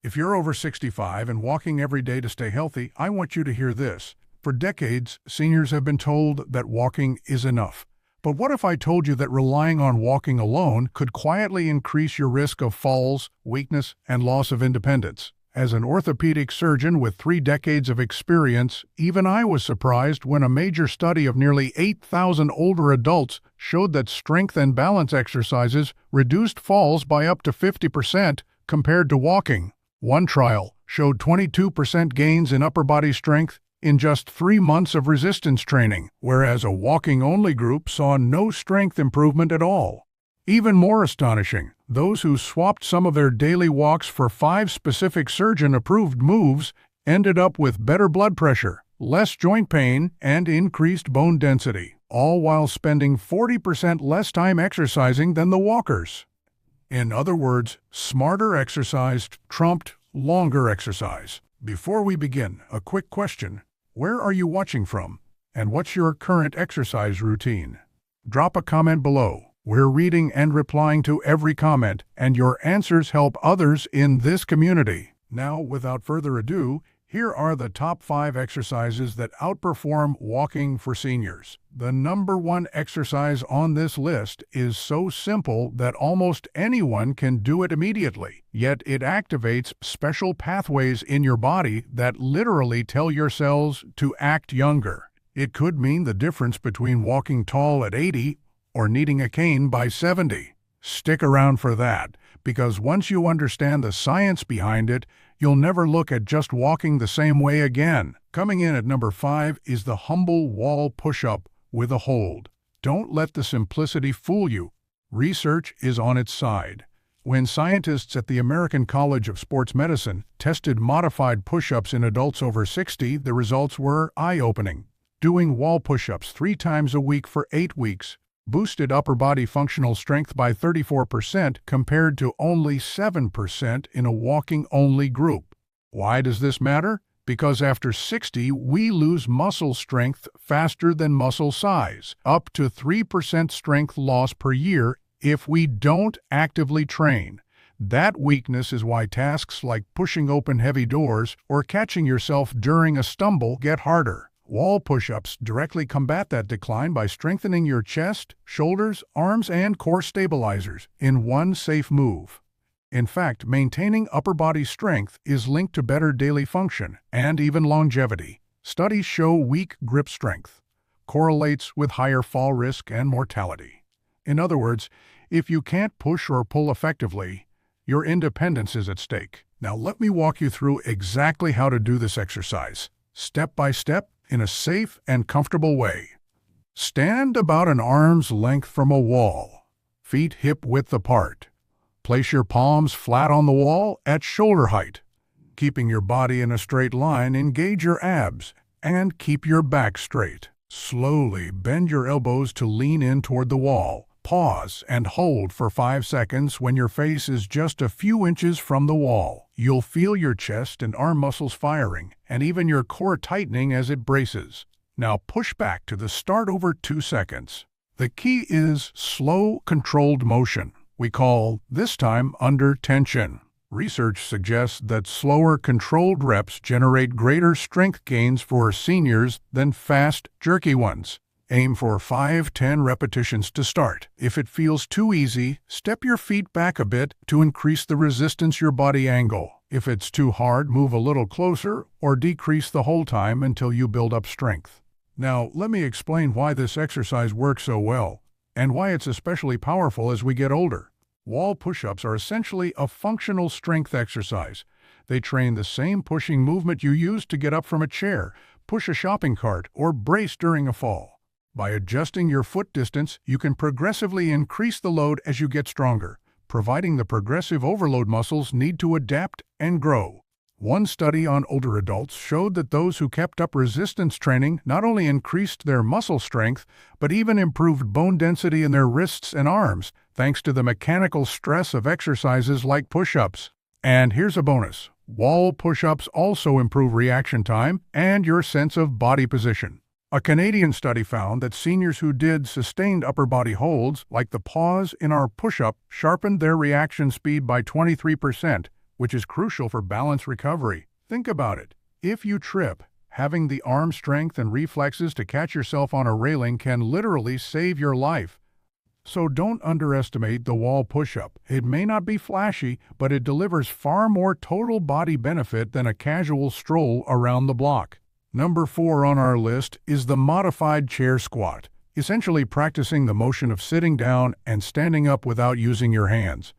If you're over 65 and walking every day to stay healthy, I want you to hear this. For decades, seniors have been told that walking is enough. But what if I told you that relying on walking alone could quietly increase your risk of falls, weakness, and loss of independence? As an orthopedic surgeon with 3 decades of experience, even I was surprised when a major study of nearly 8,000 older adults showed that strength and balance exercises reduced falls by up to 50% compared to walking. One trial showed 22% gains in upper body strength in just 3 months of resistance training, whereas a walking-only group saw no strength improvement at all. Even more astonishing, those who swapped some of their daily walks for 5 specific surgeon-approved moves ended up with better blood pressure, less joint pain, and increased bone density, all while spending 40% less time exercising than the walkers. In other words, smarter exercise trumped longer exercise. Before we begin, a quick question. Where are you watching from? And what's your current exercise routine? Drop a comment below. We're reading and replying to every comment, and your answers help others in this community. Now, without further ado, here are the top 5 exercises that outperform walking for seniors. The number 1 exercise on this list is so simple that almost anyone can do it immediately, yet it activates special pathways in your body that literally tell your cells to act younger. It could mean the difference between walking tall at 80 or needing a cane by 70. Stick around for that, because once you understand the science behind it, you'll never look at just walking the same way again. Coming in at number 5 is the humble wall push-up with a hold. Don't let the simplicity fool you. Research is on its side. When scientists at the American College of Sports Medicine tested modified push-ups in adults over 60, the results were eye-opening. Doing wall push-ups 3 times a week for 8 weeks boosted upper body functional strength by 34% compared to only 7% in a walking-only group. Why does this matter? Because after 60, we lose muscle strength faster than muscle size, up to 3% strength loss per year if we don't actively train. That weakness is why tasks like pushing open heavy doors or catching yourself during a stumble get harder. Wall push-ups directly combat that decline by strengthening your chest, shoulders, arms, and core stabilizers in one safe move. In fact, maintaining upper body strength is linked to better daily function and even longevity. Studies show weak grip strength correlates with higher fall risk and mortality. In other words, if you can't push or pull effectively, your independence is at stake. Now let me walk you through exactly how to do this exercise, step by step, in a safe and comfortable way. Stand about an arm's length from a wall, feet hip-width apart. Place your palms flat on the wall at shoulder height. Keeping your body in a straight line, engage your abs and keep your back straight. Slowly bend your elbows to lean in toward the wall. Pause and hold for 5 seconds when your face is just a few inches from the wall. You'll feel your chest and arm muscles firing, and even your core tightening as it braces. Now push back to the start over 2 seconds. The key is slow, controlled motion. We call this time under tension. Research suggests that slower, controlled reps generate greater strength gains for seniors than fast, jerky ones. Aim for 5-10 repetitions to start. If it feels too easy, step your feet back a bit to increase the resistance your body angle. If it's too hard, move a little closer or decrease the hold time until you build up strength. Now, let me explain why this exercise works so well and why it's especially powerful as we get older. Wall push-ups are essentially a functional strength exercise. They train the same pushing movement you use to get up from a chair, push a shopping cart, or brace during a fall. By adjusting your foot distance, you can progressively increase the load as you get stronger, providing the progressive overload muscles need to adapt and grow. One study on older adults showed that those who kept up resistance training not only increased their muscle strength, but even improved bone density in their wrists and arms, thanks to the mechanical stress of exercises like push-ups. And here's a bonus. Wall push-ups also improve reaction time and your sense of body position. A Canadian study found that seniors who did sustained upper body holds, like the pause in our push-up, sharpened their reaction speed by 23%, which is crucial for balance recovery. Think about it. If you trip, having the arm strength and reflexes to catch yourself on a railing can literally save your life. So don't underestimate the wall push-up. It may not be flashy, but it delivers far more total body benefit than a casual stroll around the block. Number 4 on our list is the modified chair squat, essentially practicing the motion of sitting down and standing up without using your hands.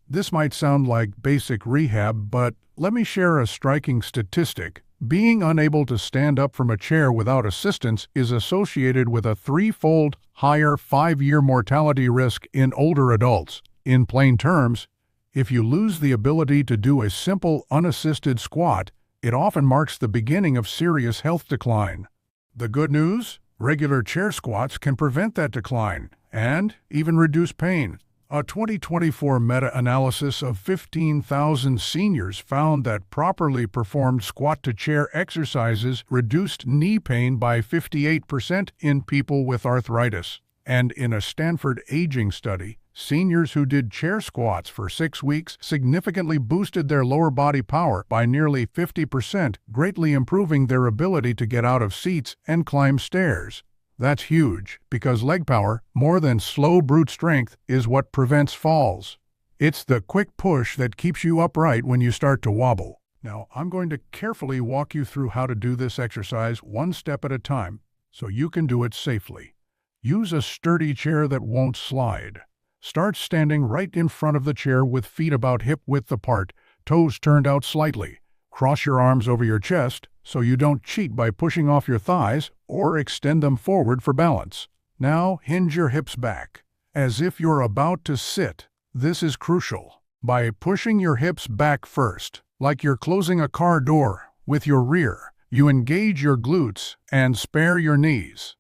This might sound like basic rehab, but let me share a striking statistic. Being unable to stand up from a chair without assistance is associated with a 3-fold higher 5-year mortality risk in older adults. In plain terms, if you lose the ability to do a simple, unassisted squat, it often marks the beginning of serious health decline. The good news? Regular chair squats can prevent that decline and even reduce pain. A 2024 meta-analysis of 15,000 seniors found that properly performed squat-to-chair exercises reduced knee pain by 58% in people with arthritis. And in a Stanford aging study, seniors who did chair squats for 6 weeks significantly boosted their lower body power by nearly 50%, greatly improving their ability to get out of seats and climb stairs. That's huge, because leg power, more than slow brute strength, is what prevents falls. It's the quick push that keeps you upright when you start to wobble. Now, I'm going to carefully walk you through how to do this exercise one step at a time, so you can do it safely. Use a sturdy chair that won't slide. Start standing right in front of the chair with feet about hip-width apart, toes turned out slightly. Cross your arms over your chest so you don't cheat by pushing off your thighs or extend them forward for balance. Now hinge your hips back, as if you're about to sit. This is crucial. By pushing your hips back first, like you're closing a car door with your rear, you engage your glutes and spare your knees.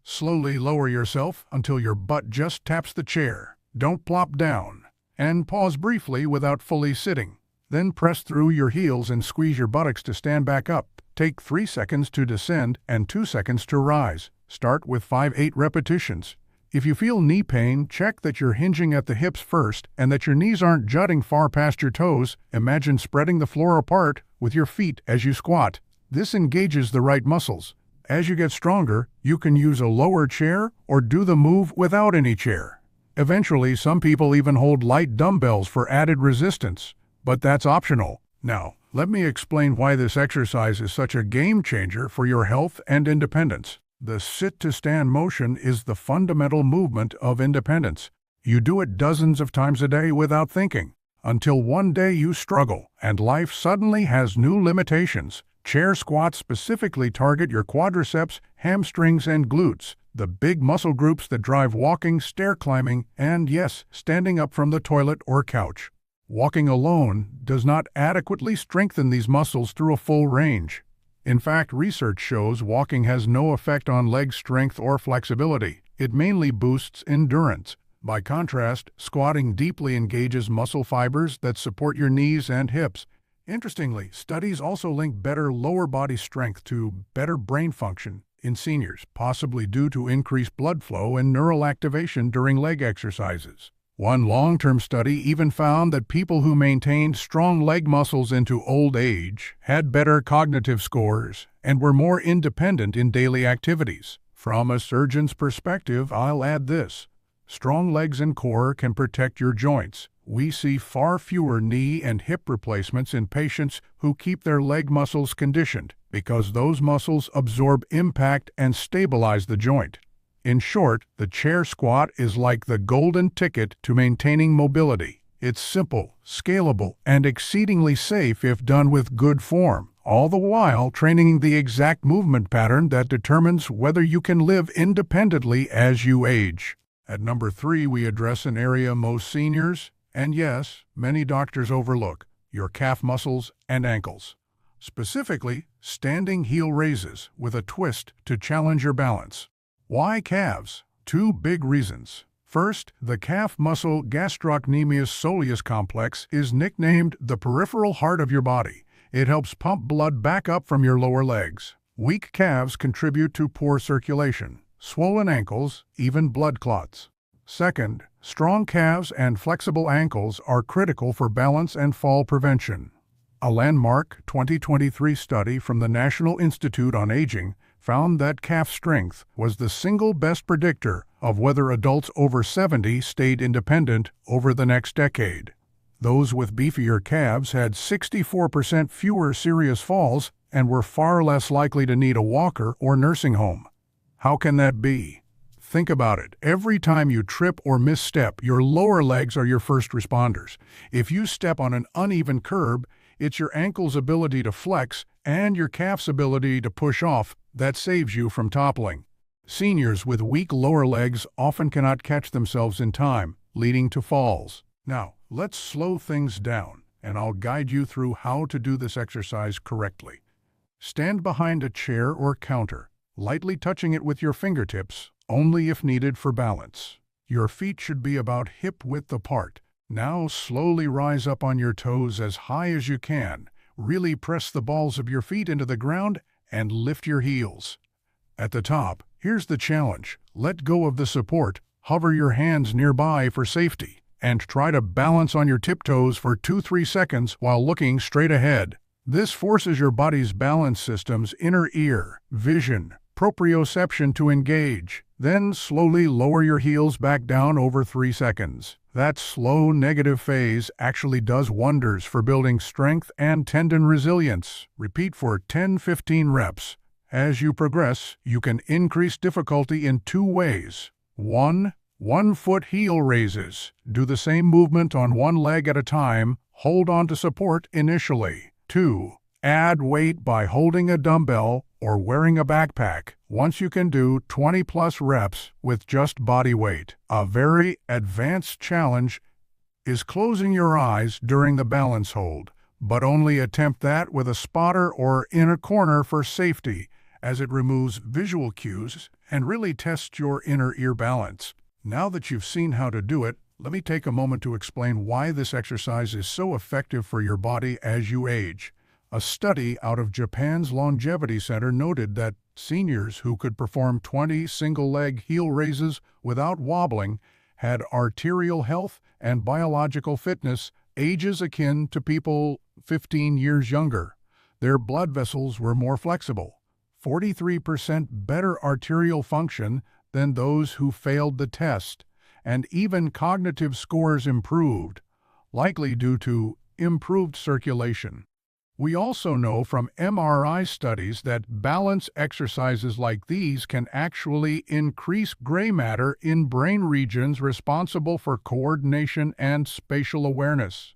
Slowly lower yourself until your butt just taps the chair. Don't plop down. And pause briefly without fully sitting. Then press through your heels and squeeze your buttocks to stand back up. Take 3 seconds to descend and 2 seconds to rise. Start with 5-8 repetitions. If you feel knee pain, check that you're hinging at the hips first and that your knees aren't jutting far past your toes. Imagine spreading the floor apart with your feet as you squat. This engages the right muscles. As you get stronger, you can use a lower chair or do the move without any chair. Eventually, some people even hold light dumbbells for added resistance. But that's optional. Now, let me explain why this exercise is such a game changer for your health and independence. The sit-to-stand motion is the fundamental movement of independence. You do it dozens of times a day without thinking, until one day you struggle and life suddenly has new limitations. Chair squats specifically target your quadriceps, hamstrings, and glutes, the big muscle groups that drive walking, stair climbing, and yes, standing up from the toilet or couch. Walking alone does not adequately strengthen these muscles through a full range. In fact, research shows walking has no effect on leg strength or flexibility. It mainly boosts endurance. By contrast, squatting deeply engages muscle fibers that support your knees and hips. Interestingly, studies also link better lower body strength to better brain function in seniors, possibly due to increased blood flow and neural activation during leg exercises. One long-term study even found that people who maintained strong leg muscles into old age had better cognitive scores and were more independent in daily activities. From a surgeon's perspective, I'll add this. Strong legs and core can protect your joints. We see far fewer knee and hip replacements in patients who keep their leg muscles conditioned because those muscles absorb impact and stabilize the joint. In short, the chair squat is like the golden ticket to maintaining mobility. It's simple, scalable, and exceedingly safe if done with good form, all the while training the exact movement pattern that determines whether you can live independently as you age. At number 3, we address an area most seniors, and yes, many doctors overlook, your calf muscles and ankles. Specifically, standing heel raises with a twist to challenge your balance. Why calves? 2 big reasons. First, the calf muscle gastrocnemius soleus complex is nicknamed the peripheral heart of your body. It helps pump blood back up from your lower legs. Weak calves contribute to poor circulation, swollen ankles, even blood clots. Second, strong calves and flexible ankles are critical for balance and fall prevention. A landmark 2023 study from the National Institute on Aging found that calf strength was the single best predictor of whether adults over 70 stayed independent over the next decade. Those with beefier calves had 64% fewer serious falls and were far less likely to need a walker or nursing home. How can that be? Think about it. Every time you trip or misstep, your lower legs are your first responders. If you step on an uneven curb, it's your ankle's ability to flex and your calf's ability to push off that saves you from toppling. Seniors with weak lower legs often cannot catch themselves in time, leading to falls. Now, let's slow things down, and I'll guide you through how to do this exercise correctly. Stand behind a chair or counter, lightly touching it with your fingertips, only if needed for balance. Your feet should be about hip-width apart. Now slowly rise up on your toes as high as you can. Really press the balls of your feet into the ground and lift your heels. At the top, here's the challenge. Let go of the support, hover your hands nearby for safety, and try to balance on your tiptoes for 2-3 seconds while looking straight ahead. This forces your body's balance system's inner ear, vision, proprioception to engage. Then slowly lower your heels back down over 3 seconds. That slow negative phase actually does wonders for building strength and tendon resilience. Repeat for 10-15 reps. As you progress, you can increase difficulty in 2 ways. 1. 1-foot heel raises. Do the same movement on one leg at a time. Hold on to support initially. 2. Add weight by holding a dumbbell or wearing a backpack. Once you can do 20+ reps with just body weight. A very advanced challenge is closing your eyes during the balance hold, but only attempt that with a spotter or in a corner for safety, as it removes visual cues and really tests your inner ear balance. Now that you've seen how to do it, let me take a moment to explain why this exercise is so effective for your body as you age. A study out of Japan's Longevity Center noted that seniors who could perform 20 single-leg heel raises without wobbling had arterial health and biological fitness ages akin to people 15 years younger. Their blood vessels were more flexible, 43% better arterial function than those who failed the test, and even cognitive scores improved, likely due to improved circulation. We also know from MRI studies that balance exercises like these can actually increase gray matter in brain regions responsible for coordination and spatial awareness.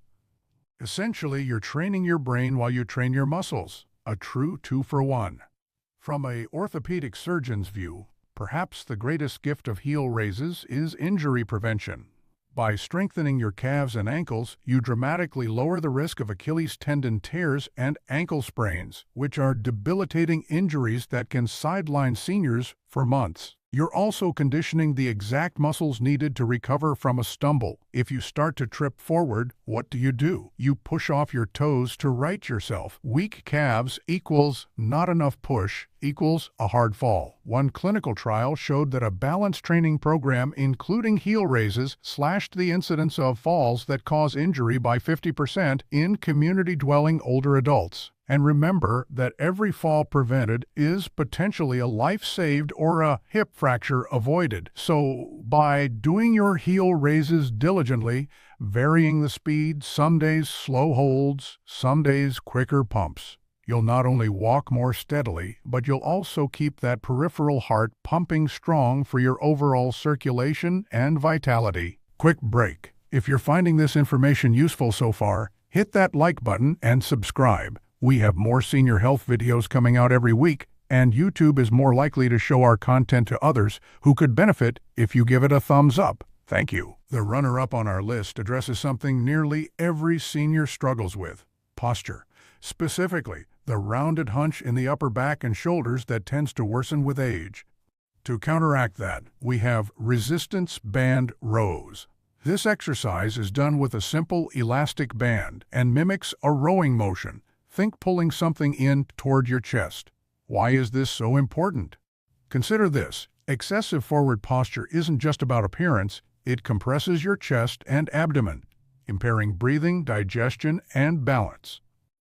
Essentially, you're training your brain while you train your muscles, a true 2-for-1. From an orthopedic surgeon's view, perhaps the greatest gift of heel raises is injury prevention. By strengthening your calves and ankles, you dramatically lower the risk of Achilles tendon tears and ankle sprains, which are debilitating injuries that can sideline seniors for months. You're also conditioning the exact muscles needed to recover from a stumble. If you start to trip forward, what do? You push off your toes to right yourself. Weak calves equals not enough push equals a hard fall. One clinical trial showed that a balance training program including heel raises slashed the incidence of falls that cause injury by 50% in community-dwelling older adults. And remember that every fall prevented is potentially a life saved or a hip fracture avoided. So by doing your heel raises diligently, varying the speed, some days slow holds, some days quicker pumps, you'll not only walk more steadily, but you'll also keep that peripheral heart pumping strong for your overall circulation and vitality. Quick break. If you're finding this information useful so far, hit that like button and subscribe. We have more senior health videos coming out every week, and YouTube is more likely to show our content to others who could benefit if you give it a thumbs up. Thank you. The runner-up on our list addresses something nearly every senior struggles with: posture. Specifically, the rounded hunch in the upper back and shoulders that tends to worsen with age. To counteract that, we have resistance band rows. This exercise is done with a simple elastic band and mimics a rowing motion. Think pulling something in toward your chest. Why is this so important? Consider this. Excessive forward posture isn't just about appearance, It compresses your chest and abdomen, impairing breathing, digestion, and balance.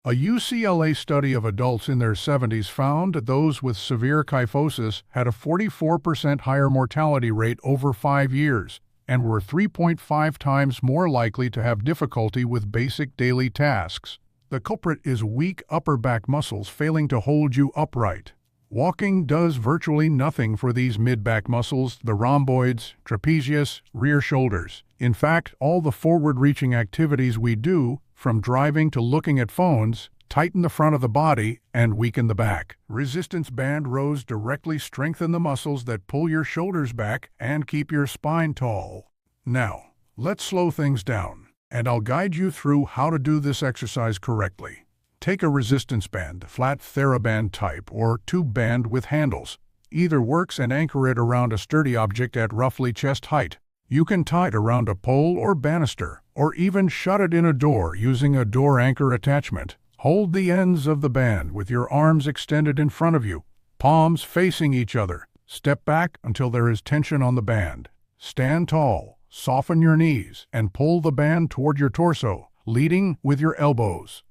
A UCLA study of adults in their 70s found that those with severe kyphosis had a 44% higher mortality rate over 5 years and were 3.5 times more likely to have difficulty with basic daily tasks. The culprit is weak upper back muscles failing to hold you upright. Walking does virtually nothing for these mid-back muscles, the rhomboids, trapezius, rear shoulders. In fact, all the forward-reaching activities we do, from driving to looking at phones, tighten the front of the body and weaken the back. Resistance band rows directly strengthen the muscles that pull your shoulders back and keep your spine tall. Now, let's slow things down, and I'll guide you through how to do this exercise correctly. Take a resistance band, flat TheraBand type, or tube band with handles. Either works, and anchor it around a sturdy object at roughly chest height. You can tie it around a pole or banister, or even shut it in a door using a door anchor attachment. Hold the ends of the band with your arms extended in front of you, palms facing each other. Step back until there is tension on the band. Stand tall, soften your knees, and pull the band toward your torso, leading with your elbows.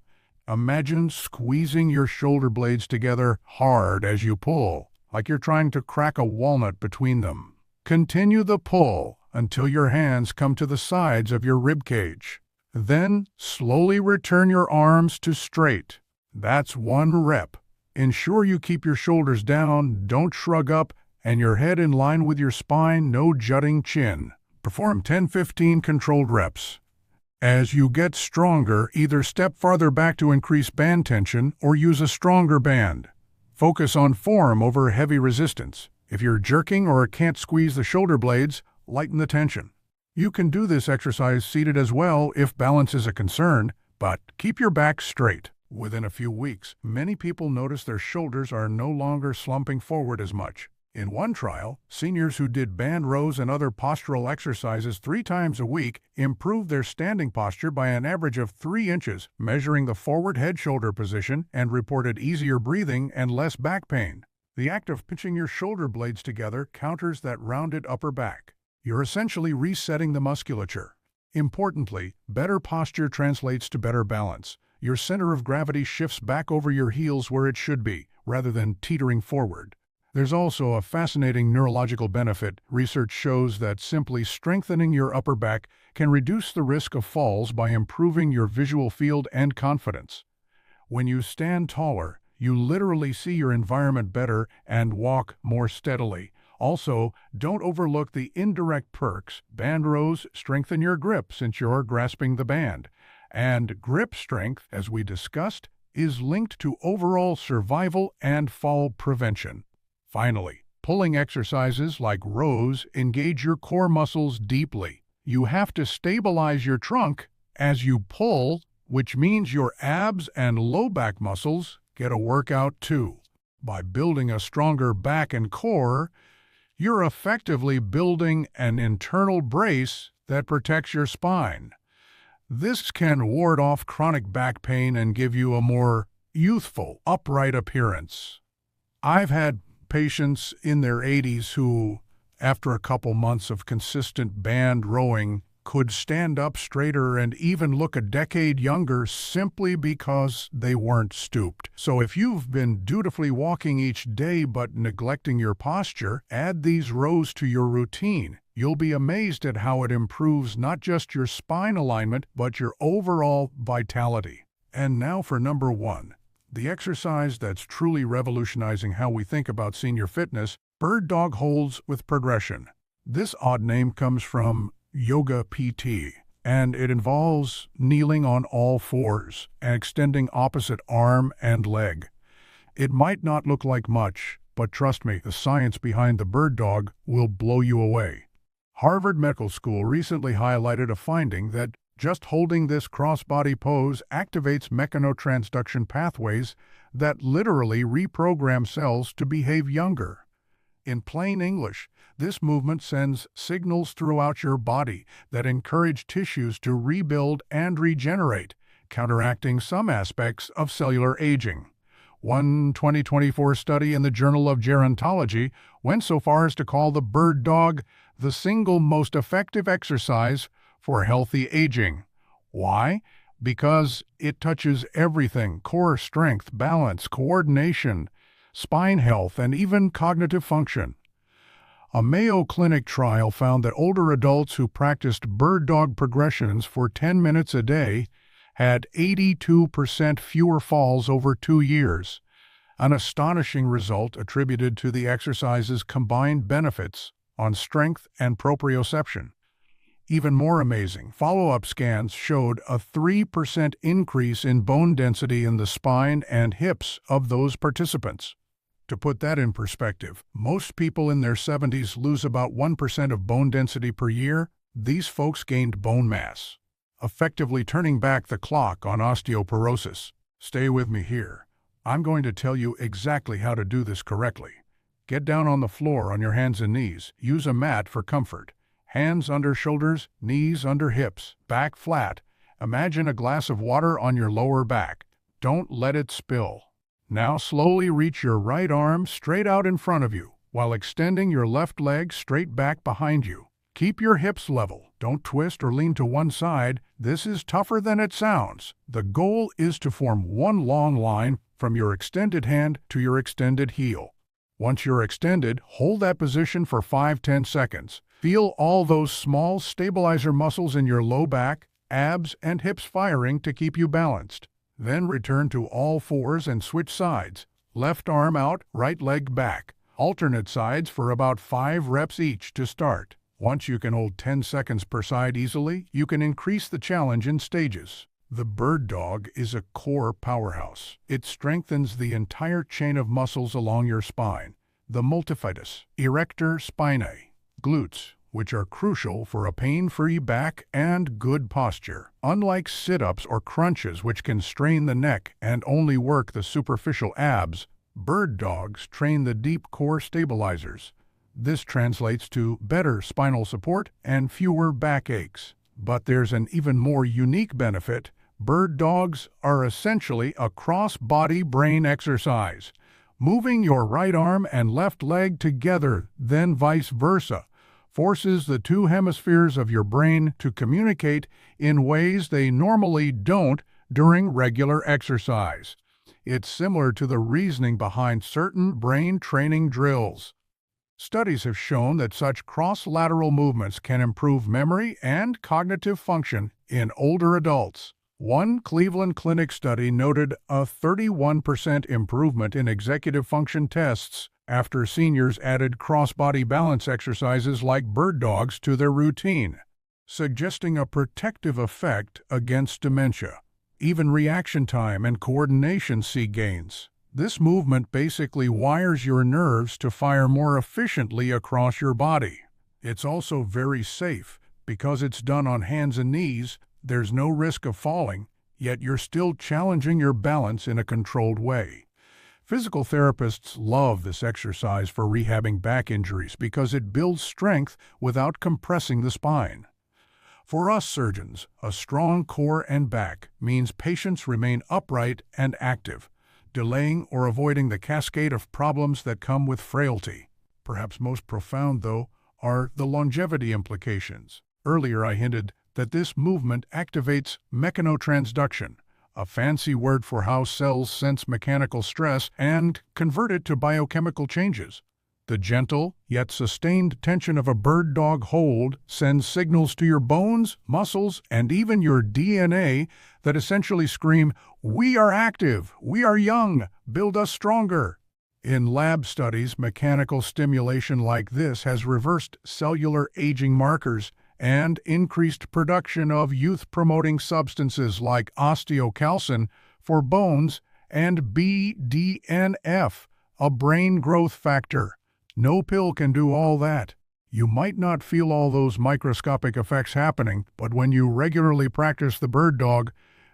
Imagine squeezing your shoulder blades together hard as you pull, like you're trying to crack a walnut between them. Continue the pull until your hands come to the sides of your rib cage. Then, slowly return your arms to straight. That's 1 rep. Ensure you keep your shoulders down, don't shrug up, and your head in line with your spine, no jutting chin. Perform 10-15 controlled reps. As you get stronger, either step farther back to increase band tension or use a stronger band. Focus on form over heavy resistance. If you're jerking or can't squeeze the shoulder blades, lighten the tension. You can do this exercise seated as well if balance is a concern, but keep your back straight. Within a few weeks, many people notice their shoulders are no longer slumping forward as much. In one trial, seniors who did band rows and other postural exercises 3 times a week improved their standing posture by an average of 3 inches, measuring the forward head-shoulder position, and reported easier breathing and less back pain. The act of pinching your shoulder blades together counters that rounded upper back. You're essentially resetting the musculature. Importantly, better posture translates to better balance. Your center of gravity shifts back over your heels where it should be, rather than teetering forward. There's also a fascinating neurological benefit. Research shows that simply strengthening your upper back can reduce the risk of falls by improving your visual field and confidence. When you stand taller, you literally see your environment better and walk more steadily. Also, don't overlook the indirect perks. Band rows strengthen your grip since you're grasping the band. And grip strength, as we discussed, is linked to overall survival and fall prevention. Finally, pulling exercises like rows engage your core muscles deeply. You have to stabilize your trunk as you pull, which means your abs and low back muscles get a workout too. By building a stronger back and core, you're effectively building an internal brace that protects your spine. This can ward off chronic back pain and give you a more youthful, upright appearance. I've had patients in their 80s who, after a couple months of consistent band rowing, could stand up straighter and even look a decade younger simply because they weren't stooped. So if you've been dutifully walking each day but neglecting your posture, add these rows to your routine. You'll be amazed at how it improves not just your spine alignment, but your overall vitality. And now for number 1, the exercise that's truly revolutionizing how we think about senior fitness: bird dog holds with progression. This odd name comes from yoga PT, and it involves kneeling on all fours and extending opposite arm and leg. It might not look like much, but trust me, the science behind the bird dog will blow you away. Harvard Medical School recently highlighted a finding that just holding this crossbody pose activates mechanotransduction pathways that literally reprogram cells to behave younger. In plain English, this movement sends signals throughout your body that encourage tissues to rebuild and regenerate, counteracting some aspects of cellular aging. One 2024 study in the Journal of Gerontology went so far as to call the bird dog the single most effective exercise for healthy aging. Why? Because it touches everything: core strength, balance, coordination, spine health, and even cognitive function. A Mayo Clinic trial found that older adults who practiced bird dog progressions for 10 minutes a day had 82% fewer falls over 2 years, an astonishing result attributed to the exercise's combined benefits on strength and proprioception. Even more amazing, follow-up scans showed a 3% increase in bone density in the spine and hips of those participants. To put that in perspective, most people in their 70s lose about 1% of bone density per year. These folks gained bone mass, effectively turning back the clock on osteoporosis. Stay with me here. I'm going to tell you exactly how to do this correctly. Get down on the floor on your hands and knees. Use a mat for comfort. Hands under shoulders, knees under hips, back flat. Imagine a glass of water on your lower back. Don't let it spill. Now slowly reach your right arm straight out in front of you, while extending your left leg straight back behind you. Keep your hips level. Don't twist or lean to one side. This is tougher than it sounds. The goal is to form one long line from your extended hand to your extended heel. Once you're extended, hold that position for 5-10 seconds. Feel all those small stabilizer muscles in your low back, abs, and hips firing to keep you balanced. Then return to all fours and switch sides. Left arm out, right leg back. Alternate sides for about 5 reps each to start. Once you can hold 10 seconds per side easily, you can increase the challenge in stages. The bird dog is a core powerhouse. It strengthens the entire chain of muscles along your spine, the multifidus, erector spinae, glutes, which are crucial for a pain-free back and good posture. Unlike sit-ups or crunches, which can strain the neck and only work the superficial abs, bird dogs train the deep core stabilizers. This translates to better spinal support and fewer backaches. But there's an even more unique benefit. Bird dogs are essentially a cross-body brain exercise. Moving your right arm and left leg together, then vice versa, forces the two hemispheres of your brain to communicate in ways they normally don't during regular exercise. It's similar to the reasoning behind certain brain training drills. Studies have shown that such cross-lateral movements can improve memory and cognitive function in older adults. One Cleveland Clinic study noted a 31% improvement in executive function tests after seniors added cross-body balance exercises like bird dogs to their routine, suggesting a protective effect against dementia. Even reaction time and coordination see gains. This movement basically wires your nerves to fire more efficiently across your body. It's also very safe. Because it's done on hands and knees, there's no risk of falling, yet you're still challenging your balance in a controlled way. Physical therapists love this exercise for rehabbing back injuries because it builds strength without compressing the spine. For us surgeons, a strong core and back means patients remain upright and active, delaying or avoiding the cascade of problems that come with frailty. Perhaps most profound, though, are the longevity implications. Earlier I hinted that this movement activates mechanotransduction, a fancy word for how cells sense mechanical stress and convert it to biochemical changes. The gentle, yet sustained tension of a bird dog hold sends signals to your bones, muscles, and even your DNA that essentially scream, "We are active, we are young, build us stronger." In lab studies, mechanical stimulation like this has reversed cellular aging markers and increased production of youth-promoting substances like osteocalcin for bones and BDNF, a brain growth factor. No pill can do all that. You might not feel all those microscopic effects happening, but when you regularly practice the bird dog,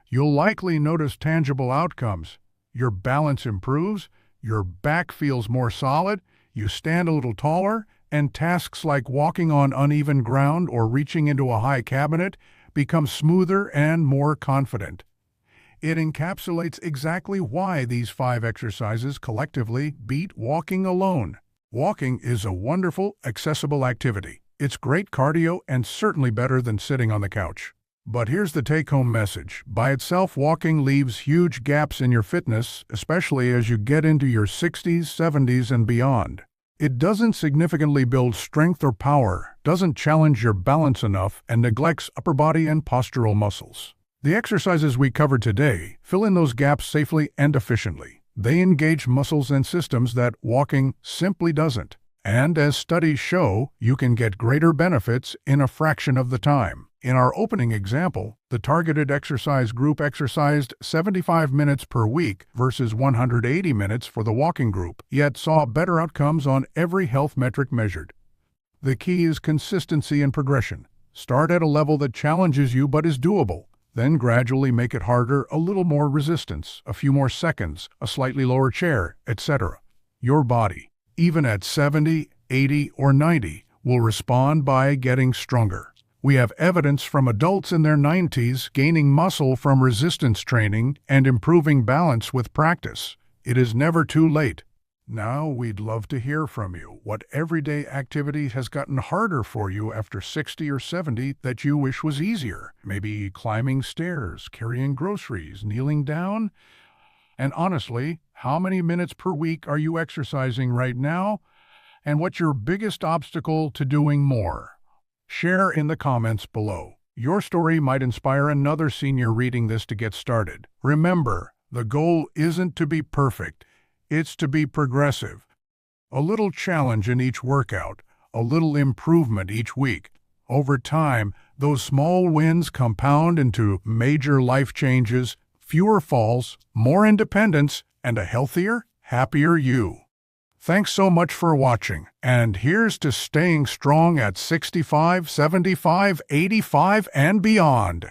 you'll likely notice tangible outcomes. Your balance improves, your back feels more solid, you stand a little taller, and tasks like walking on uneven ground or reaching into a high cabinet become smoother and more confident. It encapsulates exactly why these 5 exercises collectively beat walking alone. Walking is a wonderful, accessible activity. It's great cardio and certainly better than sitting on the couch. But here's the take-home message. By itself, walking leaves huge gaps in your fitness, especially as you get into your 60s, 70s, and beyond. It doesn't significantly build strength or power, doesn't challenge your balance enough, and neglects upper body and postural muscles. The exercises we covered today fill in those gaps safely and efficiently. They engage muscles and systems that walking simply doesn't. And as studies show, you can get greater benefits in a fraction of the time. In our opening example, the targeted exercise group exercised 75 minutes per week versus 180 minutes for the walking group, yet saw better outcomes on every health metric measured. The key is consistency and progression. Start at a level that challenges you but is doable. Then gradually make it harder, a little more resistance, a few more seconds, a slightly lower chair, etc. Your body, even at 70, 80, or 90, will respond by getting stronger. We have evidence from adults in their 90s gaining muscle from resistance training and improving balance with practice. It is never too late. Now we'd love to hear from you. What everyday activity has gotten harder for you after 60 or 70 that you wish was easier? Maybe climbing stairs, carrying groceries, kneeling down? And honestly, how many minutes per week are you exercising right now? And what's your biggest obstacle to doing more? Share in the comments below. Your story might inspire another senior reading this to get started. Remember, the goal isn't to be perfect, it's to be progressive. A little challenge in each workout, a little improvement each week. Over time, those small wins compound into major life changes, fewer falls, more independence, and a healthier, happier you. Thanks so much for watching, and here's to staying strong at 65, 75, 85, and beyond.